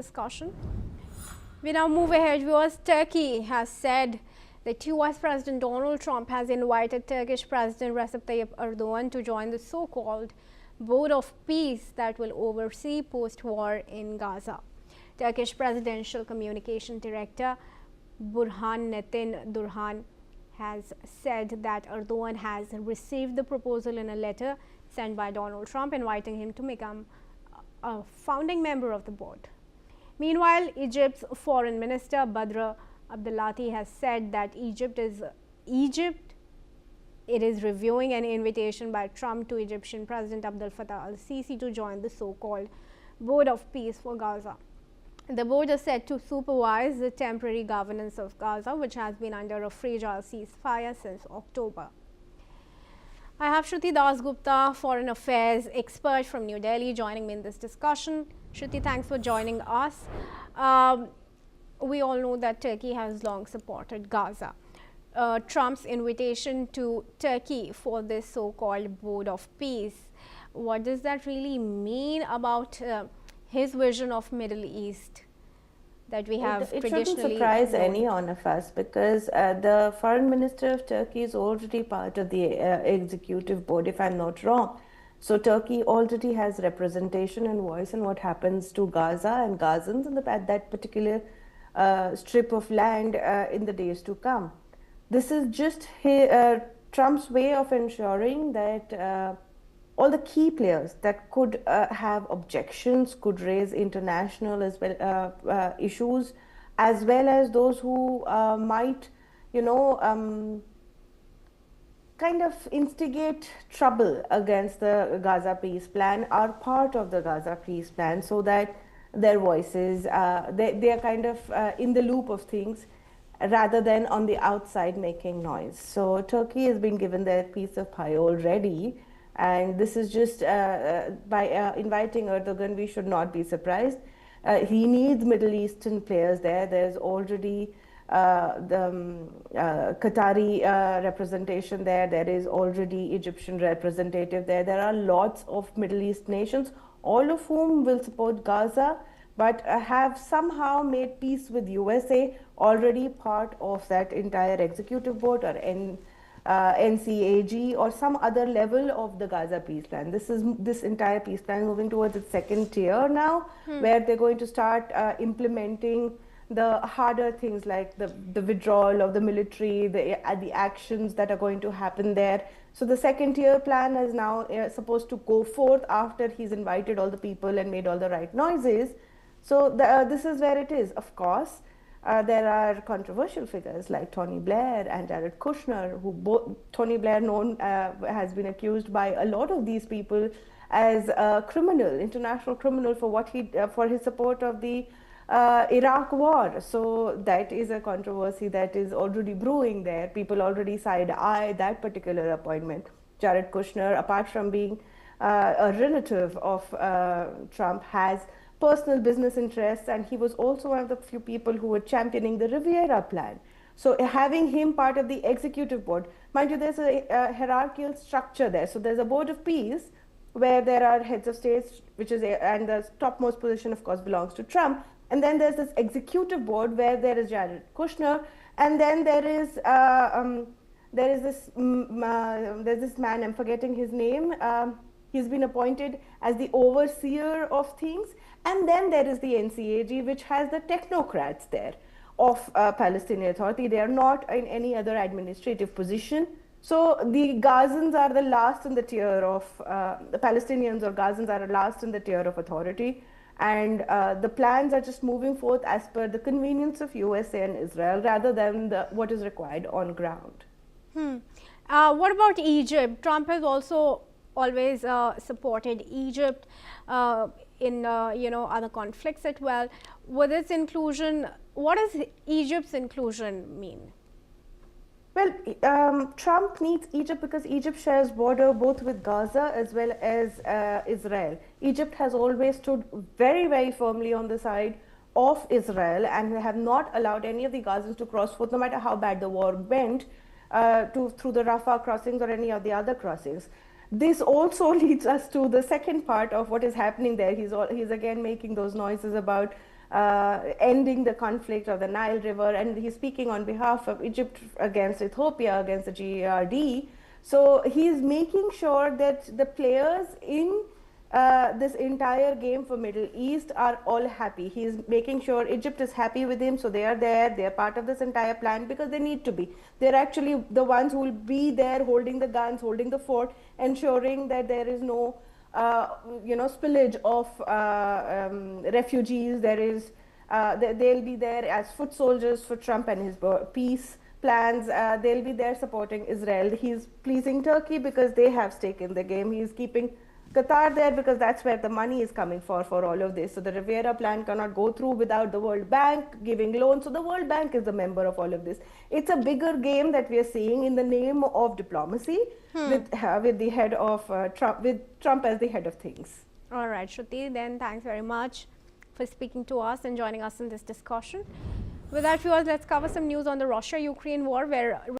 discussion. We now move ahead. Viewers, Turkey has said that US President Donald Trump has invited Turkish President Recep Tayyip Erdogan to join the so-called Board of Peace that will oversee post-war in Gaza. Turkish Presidential Communication Director Burhanettin Durhan has said that Erdogan has received the proposal in a letter sent by Donald Trump inviting him to become a founding member of the board. Meanwhile, Egypt's Foreign Minister Badr Abdelati has said that Egypt is reviewing an invitation by Trump to Egyptian President Abdel Fattah al-Sisi to join the so-called Board of Peace for Gaza. The board is set to supervise the temporary governance of Gaza, which has been under a fragile ceasefire since October. I have Shruti Dasgupta, Foreign Affairs expert from New Delhi, joining me in this discussion. Shruti, thanks for joining us. We all know that Turkey has long supported Gaza. Trump's invitation to Turkey for this so-called Board of Peace, what does that really mean about his vision of Middle East that we have traditionally? It shouldn't surprise any one of us because the foreign minister of Turkey is already part of the executive board, if I'm not wrong. So Turkey already has representation and voice in what happens to Gaza and Gazans at that particular strip of land in the days to come. This is just Trump's way of ensuring that all the key players that could have objections, could raise international as well issues, as well as those who might, kind of instigate trouble against the Gaza peace plan, are part of the Gaza peace plan, so that their voices, they are kind of in the loop of things rather than on the outside making noise. So Turkey has been given their piece of pie already. And this is just by inviting Erdogan, we should not be surprised. He needs Middle Eastern players there. There's already the Qatari representation there. There is already Egyptian representative there. There are lots of Middle East nations, all of whom will support Gaza, but have somehow made peace with USA, already part of that entire executive board or NCAG or some other level of the Gaza peace plan. This entire peace plan moving towards its second tier now, where they're going to start implementing the harder things like the withdrawal of the military, the actions that are going to happen there. So the second tier plan is now supposed to go forth after he's invited all the people and made all the right noises. So this is where it is. Of course, there are controversial figures like Tony Blair and Jared Kushner, who Tony Blair has been accused by a lot of these people as a criminal, international criminal, for what for his support of the Iraq war. So that is a controversy that is already brewing there. People already side-eye that particular appointment. Jared Kushner, apart from being a relative of Trump, has personal business interests, and he was also one of the few people who were championing the Riviera plan. So having him part of the executive board, mind you, there's a hierarchical structure there. So there's a board of peace where there are heads of states, and the topmost position, of course, belongs to Trump. And then there's this executive board where there is Jared Kushner, and then there's this man, I'm forgetting his name. He's been appointed as the overseer of things. And then there is the NCAG, which has the technocrats there of Palestinian Authority. They are not in any other administrative position. So the Gazans are the last in the tier of, the Palestinians or Gazans are last in the tier of authority. And the plans are just moving forth as per the convenience of USA and Israel rather than what is required on ground. What about Egypt? Trump has also always supported Egypt in other conflicts as well. With its inclusion, what does Egypt's inclusion mean? Well, Trump needs Egypt because Egypt shares border both with Gaza as well as Israel. Egypt has always stood very, very firmly on the side of Israel and have not allowed any of the Gazans to cross forth, no matter how bad the war went, through the Rafah crossings or any of the other crossings. This also leads us to the second part of what is happening there. He's again making those noises about ending the conflict of the Nile River, and he's speaking on behalf of Egypt against Ethiopia, against the GARD. So he's making sure that the players in this entire game for Middle East are all happy. He's making sure Egypt is happy with him, so they are there, they are part of this entire plan because they need to be. They're actually the ones who will be there holding the guns, holding the fort, ensuring that there is no spillage of refugees. They'll be there as foot soldiers for Trump and his peace plans. They'll be there supporting Israel. He's pleasing Turkey because they have stake in the game. He's keeping Qatar there because that's where the money is coming for all of this. So the Riviera plan cannot go through without the World Bank giving loans. So the World Bank is a member of all of this. It's a bigger game that we are seeing in the name of diplomacy with the head of Trump, with Trump as the head of things. All right, Shruti, then thanks very much for speaking to us and joining us in this discussion. With that, viewers, let's cover some news on the Russia-Ukraine war, where